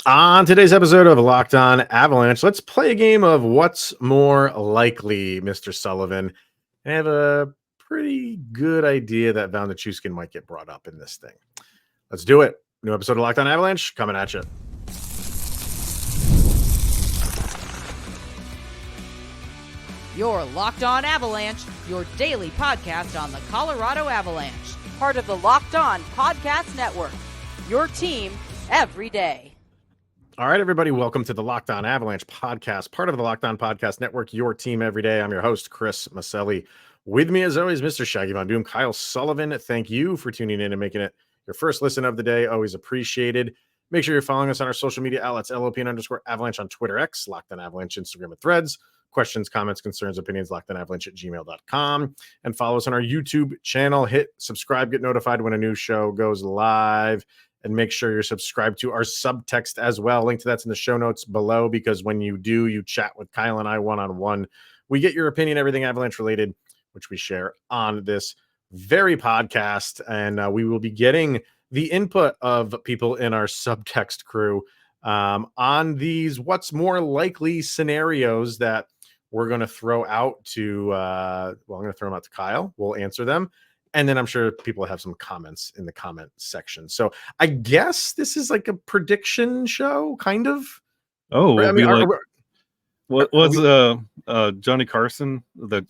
On today's episode of Locked On Avalanche, let's play a game of What's More Likely, Mr. Sullivan. I have a pretty good idea that Val Nichuskin might get brought up in this thing. Let's do it. New episode of Locked On Avalanche coming at you. You're Locked On Avalanche, your daily podcast on the Colorado Avalanche. Part of the Locked On Podcast Network. Your team every day. All right, everybody, welcome to the Locked On Avalanche podcast, part of the Locked On Podcast Network, your team every day. I'm your host, Chris Maselli. With me, as always, Mr. Shaggy Von Doom, Kyle Sullivan. Thank you for tuning in and making it your first listen of the day. Always appreciated. Make sure you're following us on our social media outlets, LOPN_Avalanche on Twitter, X, Locked On Avalanche, Instagram, and Threads. Questions, comments, concerns, opinions, LockedOnAvalanche@gmail.com. And follow us on our YouTube channel. Hit subscribe, get notified when a new show goes live. And make sure you're subscribed to our subtext as well. Link to that's in the show notes below, because when you do, you chat with Kyle and I one-on-one. We get your opinion, everything Avalanche related, which we share on this very podcast. And we will be getting the input of people in our subtext crew on these what's more likely scenarios that we're going to throw out to, I'm going to throw them out to Kyle. We'll answer them. And then I'm sure people have some comments in the comment section. So I guess this is like a prediction show, kind of. Oh, I mean, what was Johnny Carson, the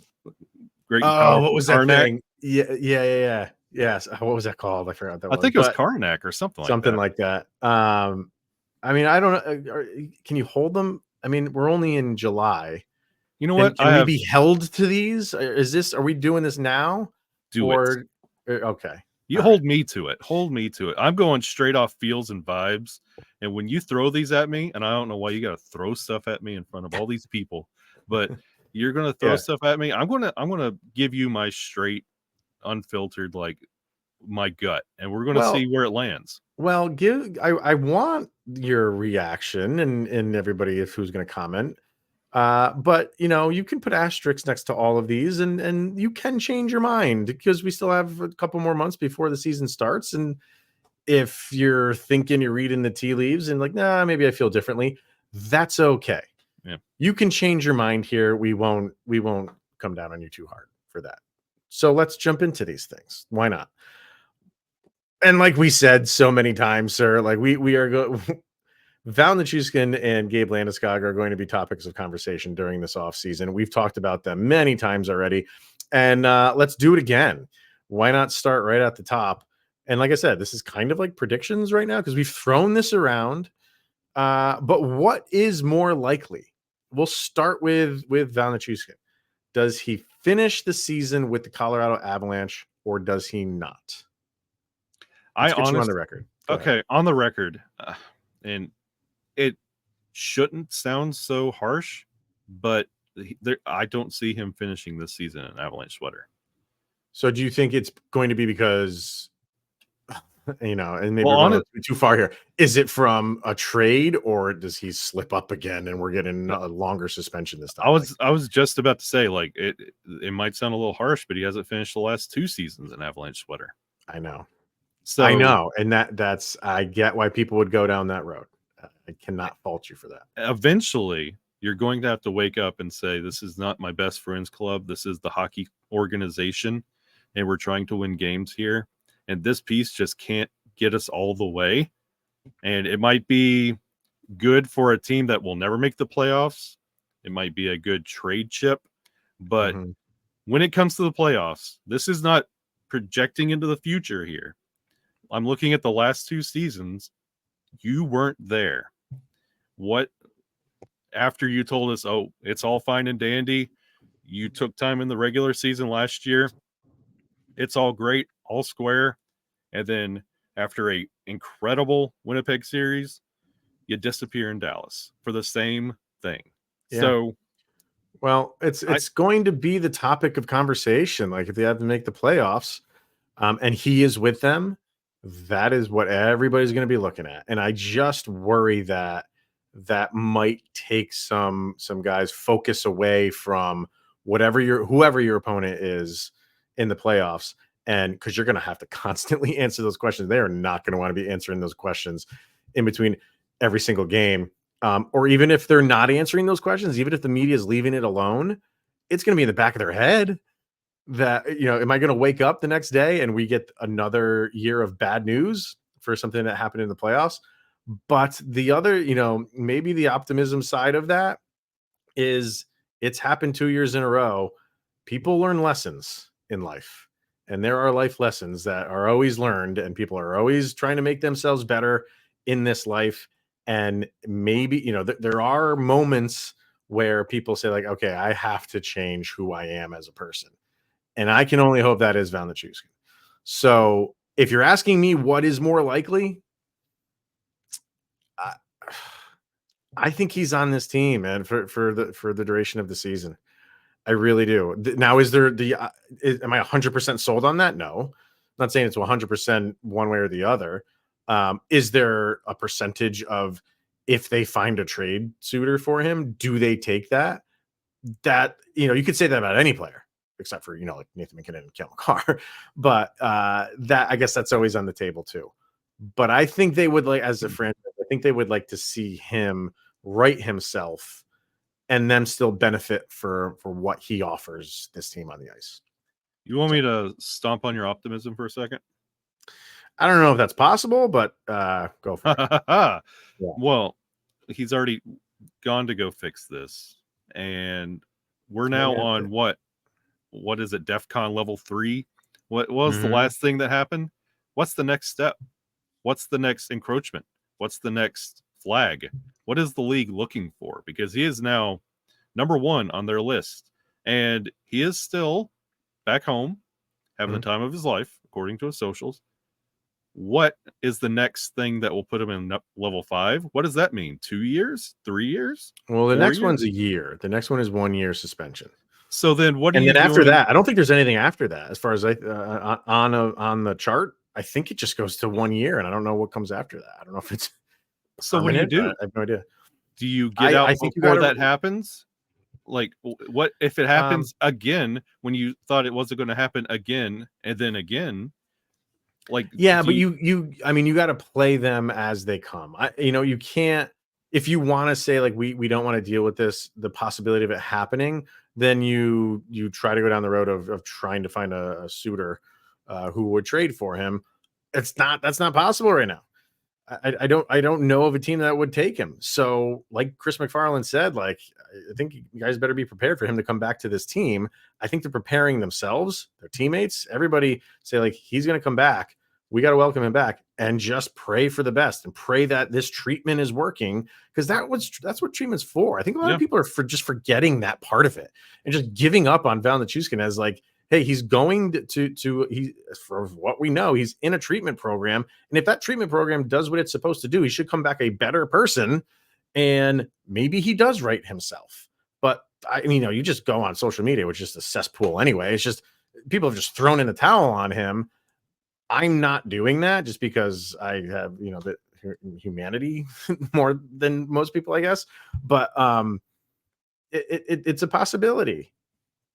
great? What was that Karnak? thing? Yeah. Yes. What was that called? I forgot that. I think it was Karnak or something like that. I mean, I don't know. Can you hold them? I mean, we're only in July. You know what? Can we be held to these? Are we doing this now? Okay. You hold me to it. Hold me to it. I'm going straight off feels and vibes. And when you throw these at me, and I don't know why you got to throw stuff at me in front of all these people, but you're going to throw stuff at me. I'm going to give you my straight, unfiltered, like my gut, and we're going to see where it lands. Well, I want your reaction and everybody who's going to comment. But you can put asterisks next to all of these and you can change your mind, because we still have a couple more months before the season starts. And if you're thinking, you're reading the tea leaves and like, nah, maybe I feel differently, that's okay. Yeah. You can change your mind here. We won't come down on you too hard for that. So let's jump into these things. Why not? And like we said so many times, sir, like we are Val Nichuskin and Gabe Landeskog are going to be topics of conversation during this offseason. We've talked about them many times already, and let's do it again. Why not start right at the top? And like I said, this is kind of like predictions right now, because we've thrown this around. But what is more likely? We'll start with Val Nichuskin. Does he finish the season with the Colorado Avalanche, or does he not? Let's get you on the record. Okay, on the record. And it shouldn't sound so harsh, but I don't see him finishing this season in an Avalanche sweater. So do you think it's going to be because, and maybe we're going too far here, is it from a trade, or does he slip up again and we're getting a longer suspension this time? I was just about to say, like, it might sound a little harsh, but he hasn't finished the last 2 seasons in Avalanche sweater. I know. So I know. And that's, I get why people would go down that road. I cannot fault you for that. Eventually, you're going to have to wake up and say, this is not my best friend's club. This is the hockey organization, and we're trying to win games here. And this piece just can't get us all the way. And it might be good for a team that will never make the playoffs. It might be a good trade chip. But when it comes to the playoffs, this is not projecting into the future here. I'm looking at the last 2 seasons. You weren't there. What, after you told us, oh, it's all fine and dandy, you took time in the regular season last year, it's all great, all square, and then after a incredible Winnipeg series, you disappear in Dallas for the same thing. Yeah. So, well, it's going to be the topic of conversation. Like, if they have to make the playoffs, and he is with them, that is what everybody's going to be looking at. And I just worry that might take some guys' focus away from whoever your opponent is in the playoffs. And because you're going to have to constantly answer those questions. They are not going to want to be answering those questions in between. every single game. Or even if they're not answering those questions, even if the media is leaving it alone, it's going to be in the back of their head that, am I going to wake up the next day and we get another year of bad news for something that happened in the playoffs? But the other, maybe the optimism side of that is it's happened 2 years in a row. People learn lessons in life, and there are life lessons that are always learned, and people are always trying to make themselves better in this life. And maybe, there are moments where people say like, okay, I have to change who I am as a person. And I can only hope that is Val Nichuskin. So if you're asking me what is more likely, I think he's on this team, man, for the duration of the season. I really do. Now, is there am I 100% sold on that? No, I'm not saying it's 100% one way or the other. Is there a percentage of if they find a trade suitor for him, do they take that? That, you could say that about any player except for, like Nathan McKinnon and Kale McCarr. But that, I guess that's always on the table too. But I think they would like, as a franchise, I think they would like to see him right himself and them still benefit for what he offers this team on the ice. You want me to stomp on your optimism for a second? I don't know if that's possible, but go for it. Yeah. Well, he's already gone to go fix this, and we're now on what is it, DEFCON level 3? What was the last thing that happened? What's the next step? What's the next encroachment? What's the next flag? What is the league looking for? Because he is now number 1 on their list, and he is still back home having the time of his life, according to his socials. What is the next thing that will put him in level 5? What does that mean? 2 years? 3 years? Well, the next one's a year. The next one is 1 year suspension. So then what do you do? And then after that, I don't think there's anything after that. As far as on the chart, I think it just goes to 1 year, and I don't know what comes after that. I don't know if it's so when you do. I have no idea. Do you get out before that happens? Like, what if it happens again when you thought it wasn't going to happen again and then again? Like, yeah, but you got to play them as they come. You can't, if you want to say like we don't want to deal with this, the possibility of it happening, then you try to go down the road of trying to find a suitor who would trade for him. That's not possible right now. I don't know of a team that would take him. So like Chris McFarland said, like, I think you guys better be prepared for him to come back to this team. I think they're preparing themselves, their teammates, everybody say like, he's going to come back. We got to welcome him back and just pray for the best and pray that this treatment is working. Cause that's what treatment's for. I think a lot of people are just forgetting that part of it and just giving up on Val Nichuskin as like, hey, he's going he, for what we know, he's in a treatment program. And if that treatment program does what it's supposed to do, he should come back a better person. And maybe he does right himself. But you just go on social media, which is a cesspool anyway. It's just people have just thrown in the towel on him. I'm not doing that just because I have, the humanity more than most people, I guess. But it's a possibility.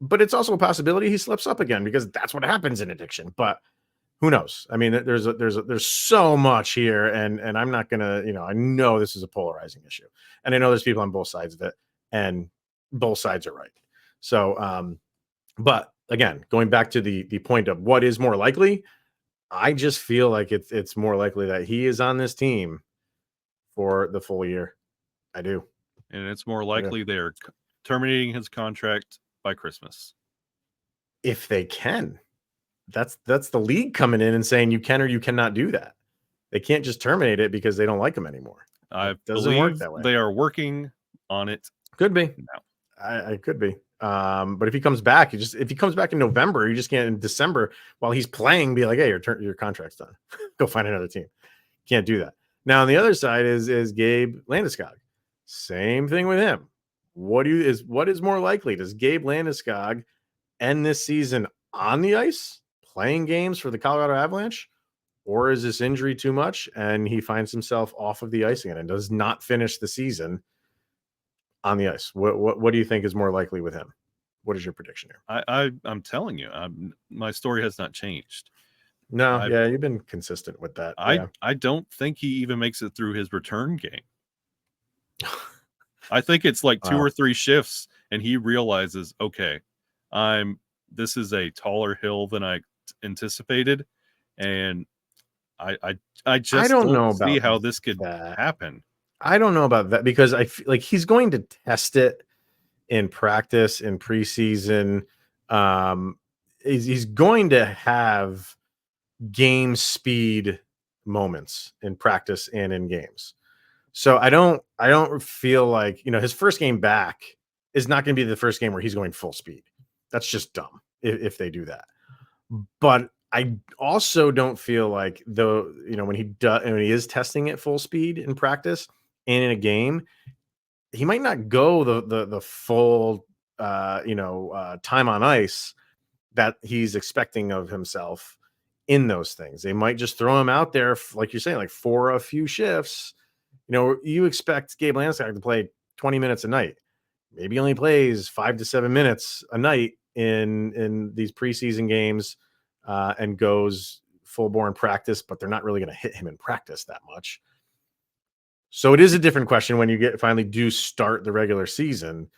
But it's also a possibility he slips up again because that's what happens in addiction. But who knows? I mean, there's so much here, and I'm not gonna, I know this is a polarizing issue, and I know there's people on both sides of it, and both sides are right. So, but again, going back to the point of what is more likely, I just feel like it's more likely that he is on this team for the full year. I do, and it's more likely they're terminating his contract by Christmas, if they can. That's the league coming in and saying you can or you cannot do that. They can't just terminate it because they don't like him anymore. It doesn't work that way. They are working on it. Could be. I could be. But if he comes back, if he comes back in November, you just can't in December while he's playing be like, hey, your contract's done. Go find another team. Can't do that. Now on the other side is Gabe Landeskog. Same thing with him. What is more likely? Does Gabe Landeskog end this season on the ice playing games for the Colorado Avalanche, or is this injury too much and he finds himself off of the ice again and does not finish the season on the ice? What do you think is more likely with him? What is your prediction here? I'm telling you, my story has not changed. No, you've been consistent with that. I don't think he even makes it through his return game. I think it's like 2 Wow. or 3 shifts, and he realizes, okay, this is a taller hill than I anticipated, and I I just don't don't know see about how this could that. happen. I don't know about that because I feel like he's going to test it in practice, in preseason. Um, he's going to have game speed moments in practice and in games. So I don't feel like, his first game back is not going to be the first game where he's going full speed. That's just dumb if they do that. But I also don't feel like when he is testing at full speed in practice and in a game, he might not go the full time on ice that he's expecting of himself in those things. They might just throw him out there, like you're saying, like for a few shifts. You expect Gabe Landeskog to play 20 minutes a night. Maybe he only plays 5 to 7 minutes a night in these preseason games, and goes full bore practice, but they're not really going to hit him in practice that much. So it is a different question when you finally do start the regular season.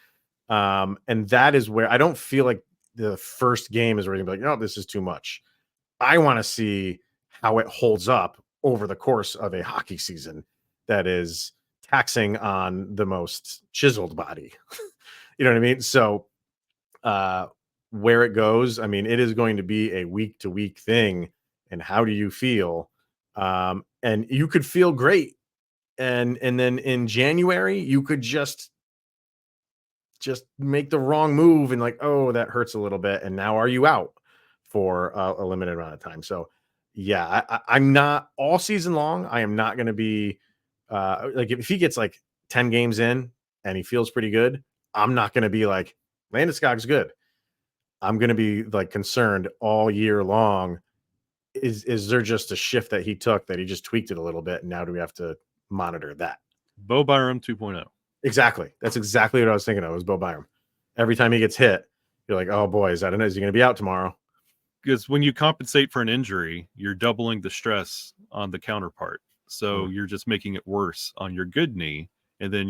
And that is where I don't feel like the first game is where you're gonna be like, no, this is too much. I want to see how it holds up over the course of a hockey season that is taxing on the most chiseled body. You know what I mean? So where it goes, I mean, it is going to be a week to week thing. And how do you feel? And you could feel great. And then in January, you could just make the wrong move and like, oh, that hurts a little bit. And now are you out for a limited amount of time? So yeah, I'm not all season long. I am not going to be like if he gets like 10 games in and he feels pretty good, I'm not going to be like Landeskog's good. I'm going to be like concerned all year long. Is there just a shift that he took that he just tweaked it a little bit? And now do we have to monitor that? Bo Byram 2.0. Exactly. That's exactly what I was thinking of. Was Bo Byram. Every time he gets hit, you're like, oh boy, is he going to be out tomorrow? Because when you compensate for an injury, you're doubling the stress on the counterpart. So you're just making it worse on your good knee, and then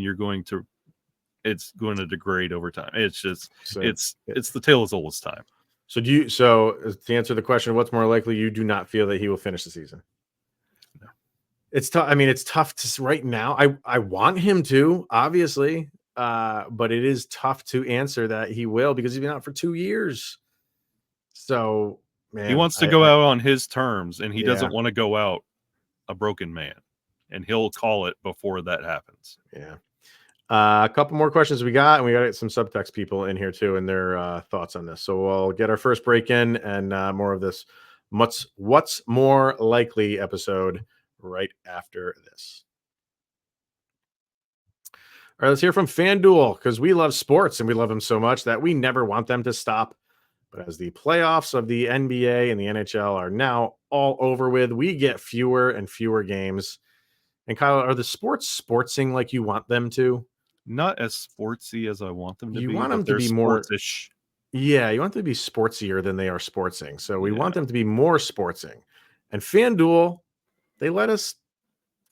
it's going to degrade over time. It's just it's the tale as old as time. So to answer the question, what's more likely? You do not feel that he will finish the season? No. It's tough. I mean, it's tough to right now. I want him to, obviously, but it is tough to answer that he will because he's been out for 2 years. So, man, he wants to go out on his terms, and he doesn't want to go out a broken man, and he'll call it before that happens. Yeah. A couple more questions we got, and we got some subtext people in here too, and their thoughts on this. So we'll get our first break in and more of this what's more likely episode right after this. All right, let's hear from FanDuel because we love sports and we love them so much that we never want them to stop. But as the playoffs of the NBA and the NHL are now all over with, we get fewer and fewer games. And Kyle, are the sports sportsing like you want them to? Not as sportsy as I want them to be. You want them to be more sportsish. Yeah, you want them to be sportsier than they are sportsing. So we want them to be more sportsing. And FanDuel, they let us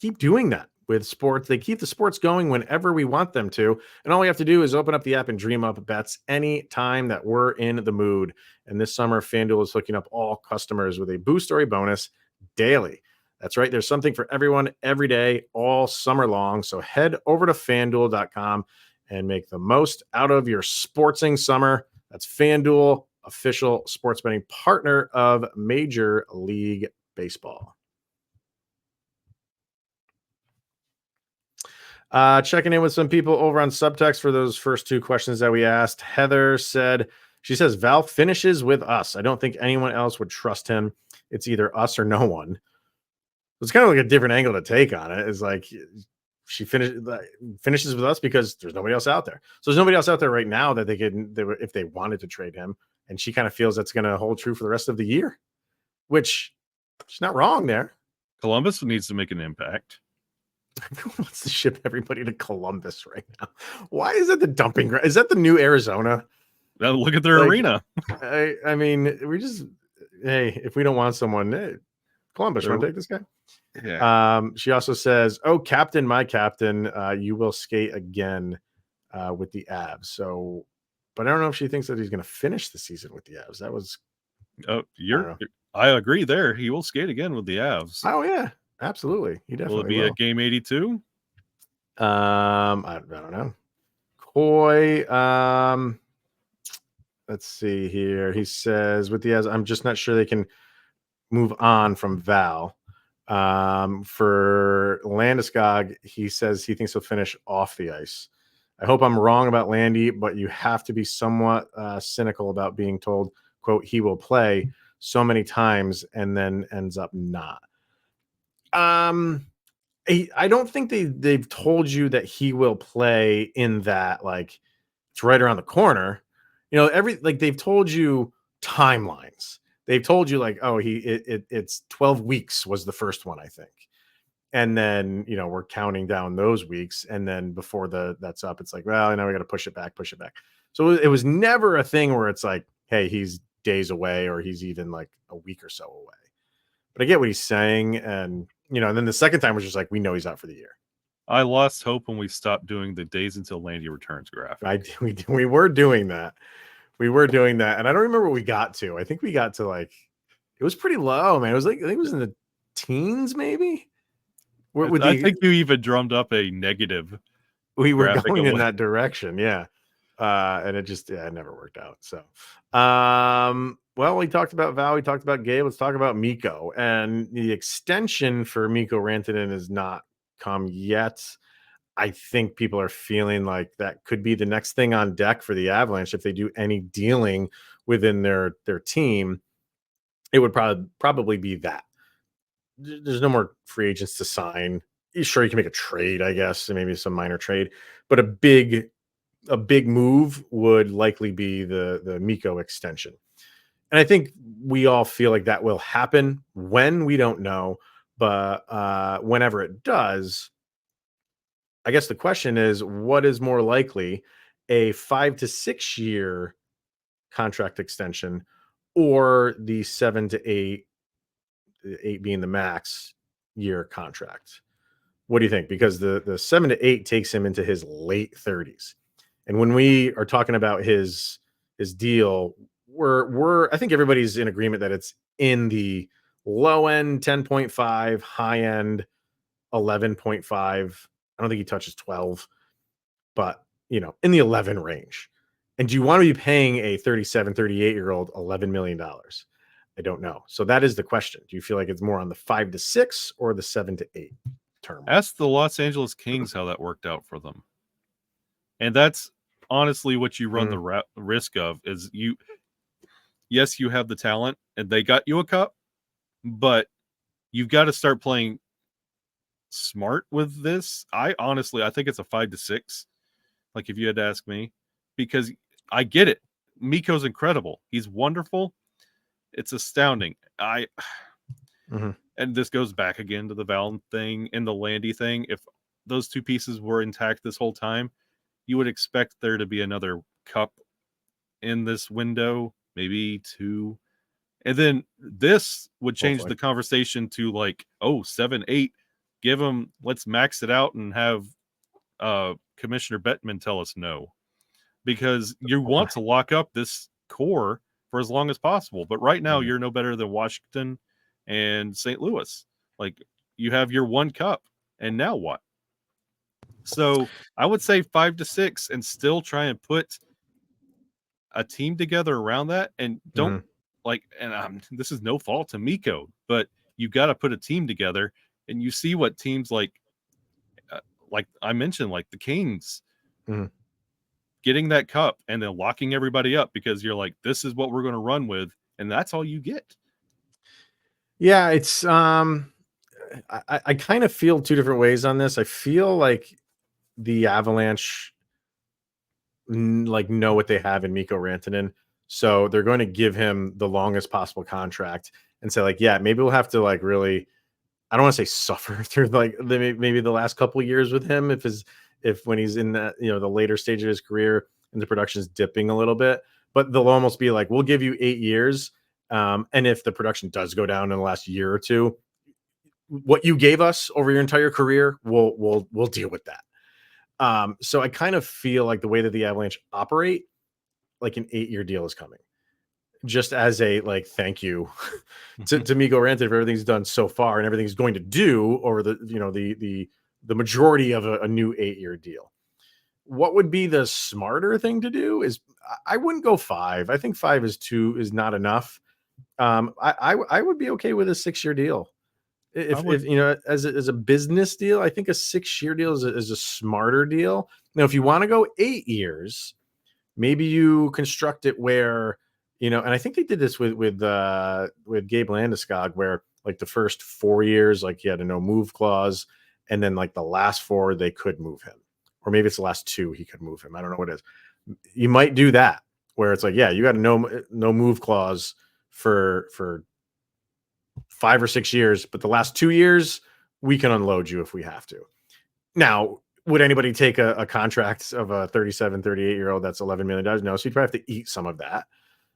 keep doing that with sports. They keep the sports going whenever we want them to. And all we have to do is open up the app and dream up bets any time that we're in the mood. And this summer, FanDuel is hooking up all customers with a boost or a bonus daily. That's right. There's something for everyone every day, all summer long. So head over to FanDuel.com and make the most out of your sportsing summer. That's FanDuel, official sports betting partner of Major League Baseball. Checking in with some people over on subtext for those first two questions that we asked. Heather says, Val finishes with us. I don't think anyone else would trust him. It's either us or no one. It's kind of like a different angle to take on it. It's like she finishes with us because there's nobody else out there. So there's nobody else out there right now that if they wanted to trade him. And she kind of feels that's going to hold true for the rest of the year, which she's not wrong there. Columbus needs to make an impact. Everyone wants to ship everybody to Columbus right now. Why is that the dumping ground? Is that the new Arizona? Now look at their arena. I mean, if we don't want someone, Columbus, want to take this guy? Yeah. She also says, "Oh, captain, my captain, you will skate again with the Avs." So, but I don't know if she thinks that he's going to finish the season with the Avs. That was, Oh, I don't know. I agree there. He will skate again with the Avs. Oh yeah, absolutely. He Will it definitely be will. a game 82? I don't know. Coy, let's see here. He says with the Avs, I'm just not sure they can move on from Val. For Landeskog, he says he thinks he'll finish off the ice. I hope I'm wrong about Landy, but you have to be somewhat cynical about being told, quote, he will play so many times and then ends up not. I don't think they've told you that he will play in that, like, it's right around the corner. They've told you timelines. They've told you like, oh, it's 12 weeks was the first one, I think. And then, we're counting down those weeks. And then before that's up, it's like, well, we got to push it back. So it was never a thing where it's like, hey, he's days away or he's even like a week or so away. But I get what he's saying. And, and then the second time was just like, we know he's out for the year. I lost hope when we stopped doing the days until Landy returns graphic. We were doing that. And I don't remember what we got to. I think we got to like, it was pretty low, man. It was like, I think it was in the teens, maybe. I think you even drummed up a negative. We were going in that direction, yeah. And it never worked out. So, well, we talked about Val, we talked about Gabe. Let's talk about Mikko. And the extension for Mikko Rantanen has not come yet. I think people are feeling like that could be the next thing on deck for the Avalanche if they do any dealing within their team. It would probably be that. There's no more free agents to sign. Sure, you can make a trade, I guess, and maybe some minor trade, but a big move would likely be the Mikko extension. And I think we all feel like that will happen. When, we don't know, but whenever it does, I guess the question is, what is more likely, a 5 to 6 year contract extension or the 7 to 8 being the max year contract? What do you think? Because the 7 to 8 takes him into his late 30s. And when we are talking about his deal, I think everybody's in agreement that it's in the low end 10.5, high end 11.5. I don't think he touches 12, but in the 11 range. And do you want to be paying a 37, 38-year-old $11 million? I don't know. So that is the question. Do you feel like it's more on the 5 to 6 or the 7 to 8 term? Ask the Los Angeles Kings how that worked out for them. And that's honestly what you run the risk of is yes, you have the talent and they got you a cup, but you've got to start playing smart with this. I think it's a 5 to 6. Like if you had to ask me, because I get it. Mikko's incredible. He's wonderful. It's astounding. And this goes back again to the Val thing and the Landy thing. If those two pieces were intact this whole time, you would expect there to be another cup in this window, maybe 2. And then this would change the conversation to like, 7, 8. Give them, let's max it out and have Commissioner Bettman tell us no. Because you want to lock up this core for as long as possible. But right now, you're no better than Washington and St. Louis. Like, you have your one cup, and now what? So I would say 5 to 6 and still try and put a team together around that. And don't this is no fault to Mikko, but you got to put a team together. And you see what teams like I mentioned, like the Kings, getting that cup and then locking everybody up because you're like, this is what we're going to run with. And that's all you get. Yeah, it's I kind of feel two different ways on this. I feel like the Avalanche know what they have in Mikko Rantanen, so they're going to give him the longest possible contract and say like, yeah, maybe we'll have to like really, I don't want to say suffer through like maybe the last couple of years with him if when he's in that the later stage of his career and the production is dipping a little bit, but they'll almost be like, we'll give you 8 years And if the production does go down in the last year or two, what you gave us over your entire career, we'll deal with that. So I kind of feel like the way that the Avalanche operate, like an 8-year deal is coming, just as a like thank you to Mikko Rantanen for everything he's done so far and everything he's going to do over the majority of a new 8-year deal. What would be the smarter thing to do is I wouldn't go 5. I think 5 is not enough. I would be okay with a 6-year deal. If as a business deal, I think a 6-year deal is a smarter deal. Now, if you want to go 8 years, maybe you construct it where, and I think they did this with Gabe Landeskog, where like the first 4 years, like he had a no move clause, and then like the last 4 they could move him, or maybe it's the last 2 he could move him. I don't know what it is. You might do that where it's like, yeah, you got a no move clause for 5 or 6 years, but the last 2 years we can unload you if we have to. Now, would anybody take a contract of a 37, 38-year-old that's $11 million? No, so you'd probably have to eat some of that.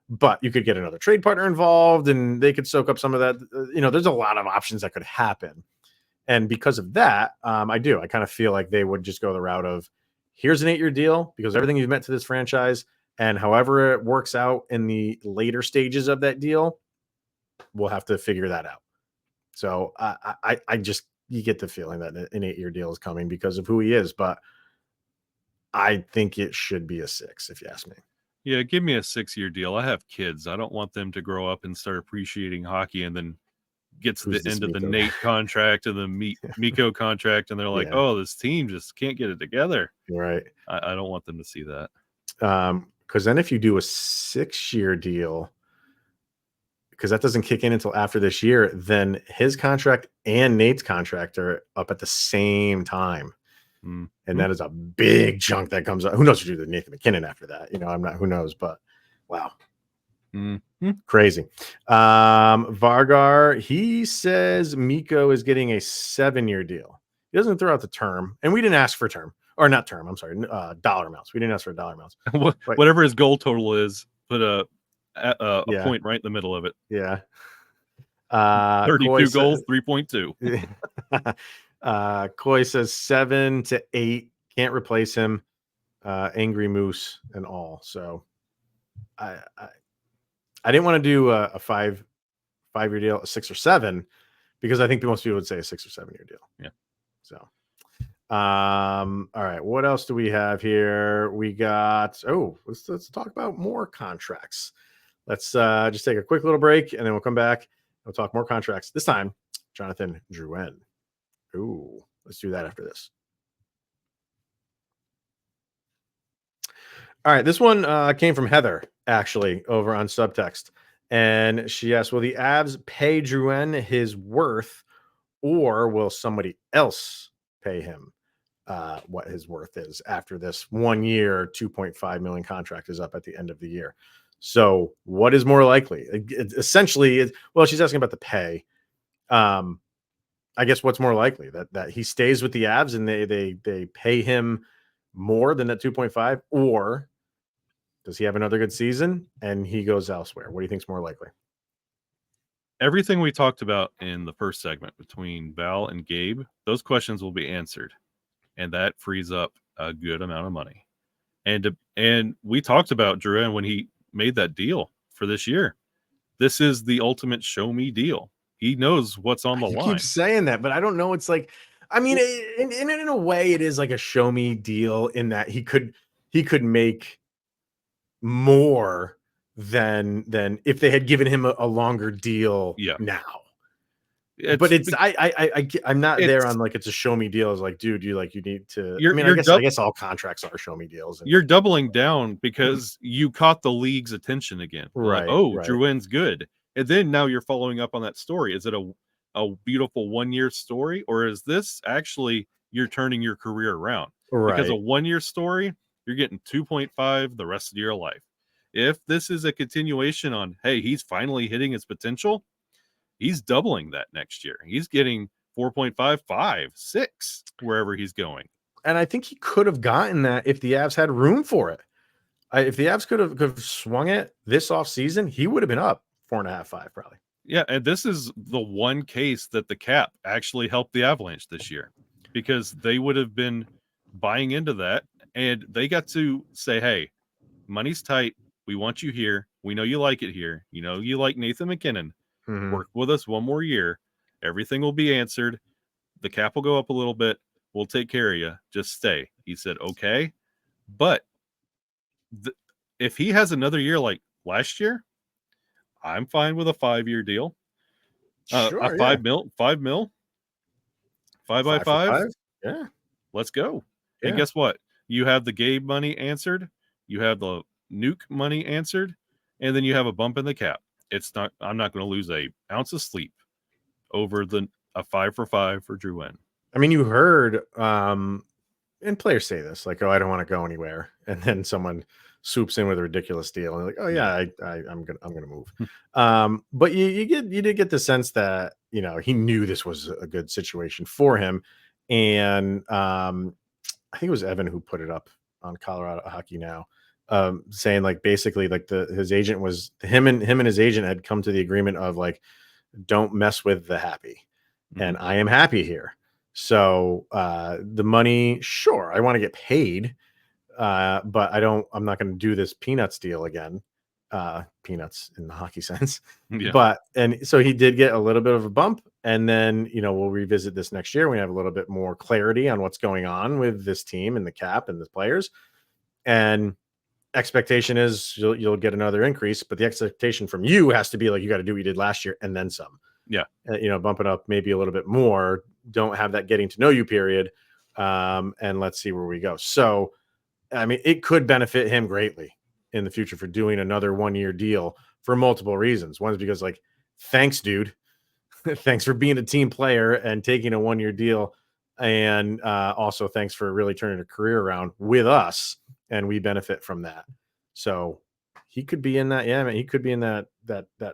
But you could get another trade partner involved and they could soak up some of that. There's a lot of options that could happen. And because of that, I kind of feel like they would just go the route of, here's an 8-year deal because everything you've meant to this franchise, and however it works out in the later stages of that deal, we'll have to figure that out. So you get the feeling that an 8-year deal is coming because of who he is, but I think it should be a 6 if you ask me. Yeah, give me a 6-year deal. I have kids. I don't want them to grow up and start appreciating hockey and then get to the end of the Nate contract and the Mikko contract, and they're like, oh, this team just can't get it together. Right. I don't want them to see that. Because then if you do a 6-year deal, because that doesn't kick in until after this year, then his contract and Nate's contract are up at the same time. Mm-hmm. And that is a big chunk that comes up. Who knows what to do with Nathan McKinnon after that? Who knows, but wow. Mm-hmm. Crazy. Vargar, he says Mikko is getting a 7-year deal. He doesn't throw out the term, and we didn't ask for term, or not term. I'm sorry, dollar amounts. We didn't ask for dollar amounts. Whatever his goal total is, put a point right in the middle of it. Yeah. 32 goals, 3.2. Coy says 7 to 8. Can't replace him. Angry Moose and all. So I didn't want to do a 5-year deal, a 6 or 7, because I think most people would say a 6 or 7-year deal. Yeah. So, all right. What else do we have here? We got, let's talk about more contracts. Let's just take a quick little break and then we'll come back and we'll talk more contracts. This time, Jonathan Drouin. Ooh, let's do that after this. All right. This one came from Heather, actually, over on subtext. And she asked, will the Avs pay Drouin his worth, or will somebody else pay him what his worth is after this 1 year, $2.5 million contract is up at the end of the year? So what is more likely? Essentially, she's asking about the pay. I guess what's more likely, that he stays with the Avs and they pay him more than that 2.5, or does he have another good season and he goes elsewhere? What do you think is more likely? Everything we talked about in the first segment between Val and Gabe, those questions will be answered, and that frees up a good amount of money. And we talked about Drouin when he made that deal for this year. This is the ultimate show me deal. He knows what's on the line. Keep saying that, but I don't know. It's like, I mean, in a way, it is like a show me deal in that he could make more than if they had given him a longer deal now. But I'm not there on like it's a show me deal. It's like, dude, you need to. I guess all contracts are show me deals. You're doubling down because you caught the league's attention again. Right. Like, Drouin's good, and then now you're following up on that story. Is it a beautiful 1-year story, or is this actually you're turning your career around? Right. Because a 1-year story, you're getting 2.5 the rest of your life. If this is a continuation on, hey, he's finally hitting his potential, he's doubling that next year. He's getting 4.5, 5, 6, wherever he's going. And I think he could have gotten that if the Avs had room for it. If the Avs could have swung it this offseason, he would have been up 4.5, 5 probably. Yeah, and this is the one case that the cap actually helped the Avalanche this year, because they would have been buying into that, and they got to say, hey, money's tight. We want you here. We know you like it here. You know you like Nathan McKinnon. Mhm. Work with us one more year. Everything will be answered. The cap will go up a little bit. We'll take care of you. Just stay. He said, okay. But if he has another year like last year, I'm fine with a 5-year deal. Sure, a 5 mil, 5 5 by for 5. 5. Yeah. Let's go. Yeah. And guess what? You have the Gabe money answered. You have the Nuke money answered. And then you have a bump in the cap. I'm not going to lose a ounce of sleep over a 5 for 5 for Drouin. I mean, you heard, and players say this, like, oh, I don't want to go anywhere. And then someone swoops in with a ridiculous deal. And like, oh yeah, I'm gonna move. But you did get the sense that, you know, he knew this was a good situation for him. And I think it was Evan who put it up on Colorado Hockey Now, saying like basically like his agent was him and his agent had come to the agreement of like, don't mess with the happy. And I am happy here. So the money, sure, I want to get paid. But I'm not going to do this peanuts deal again. Peanuts in the hockey sense. Yeah. And so he did get a little bit of a bump. And then, you know, we'll revisit this next year. We have a little bit more clarity on what's going on with this team and the cap and the players. And expectation is you'll get another increase, but the expectation from you has to be like, you got to do what you did last year and then some. Yeah. You know, bump it up maybe a little bit more. Don't have that getting to know you period. And let's see where we go. So, I mean, it could benefit him greatly in the future for doing another 1-year deal for multiple reasons. One is because, like, thanks, dude. Thanks for being a team player and taking a 1-year deal. And also thanks for really turning a career around with us. And we benefit from that. So he could be in that. Yeah, man, he could be in that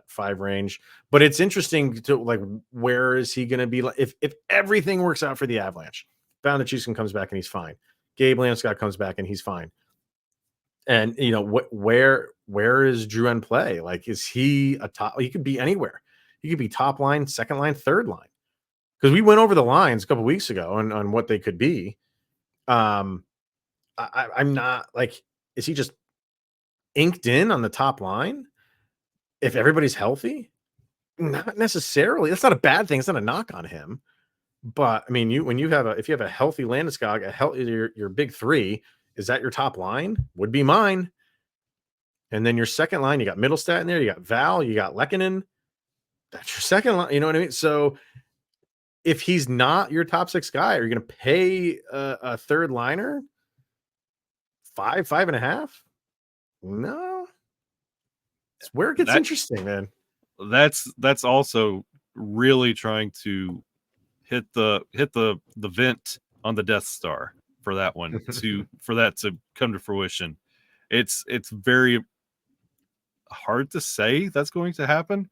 5 range. But it's interesting to like, where is he going to be? If everything works out for the Avalanche, Val Nichuskin comes back and he's fine. Gabe Landeskog comes back and he's fine. And you know where is Drouin play? Like, is he a top? He could be anywhere. He could be top line, second line, third line. Because we went over the lines a couple weeks ago on what they could be. I'm not like, is he just inked in on the top line? If everybody's healthy, not necessarily. That's not a bad thing. It's not a knock on him. But I mean, if you have a healthy Landeskog, your big 3, is that your top line? Would be mine. And then your second line, you got Middlestat in there, you got Val, you got Lehkonen. That's your second line. You know what I mean? So if he's not your top 6 guy, are you going to pay a third liner 5.5? No. It's where it gets interesting, man. That's also really trying to hit the vent on the Death Star for that one for that to come to fruition. It's very hard to say that's going to happen.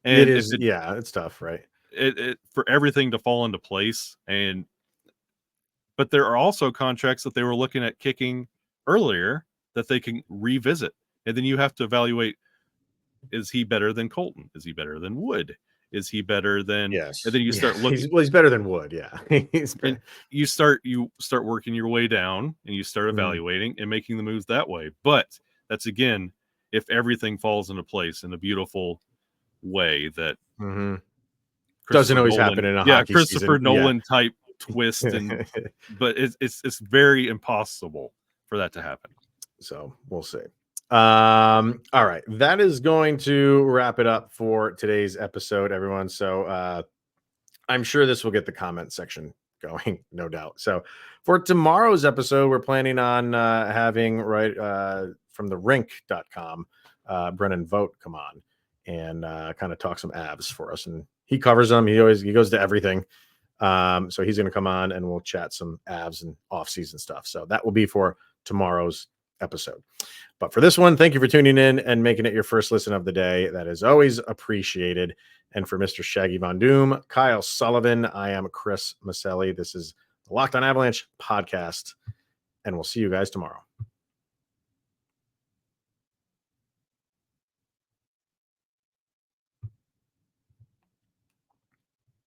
And it is, yeah, it's tough, right? It for everything to fall into place. But there are also contracts that they were looking at kicking earlier that they can revisit. And then you have to evaluate, is he better than Colton? Is he better than Wood? Is he better than? Yes. And then you start looking. He's better than Wood. Yeah. And you start working your way down and you start evaluating and making the moves that way. But that's, again, if everything falls into place in a beautiful way that doesn't always happen in a hockey Christopher season. Nolan type twist. But it's very impossible for that to happen. So we'll see. All right, that is going to wrap it up for today's episode, everyone. So I'm sure this will get the comment section going, no doubt. So for tomorrow's episode, we're planning on having from the rink.com Brennan Vogt come on and kind of talk some Avs for us, and he covers them. He goes to everything. So he's going to come on and we'll chat some Avs and off-season stuff. So that will be for tomorrow's episode. But for this one, thank you for tuning in and making it your first listen of the day. That is always appreciated. And for Mr. Shaggy Von Doom, Kyle Sullivan, I am Chris Maselli. This is the Locked On Avalanche podcast, and we'll see you guys tomorrow.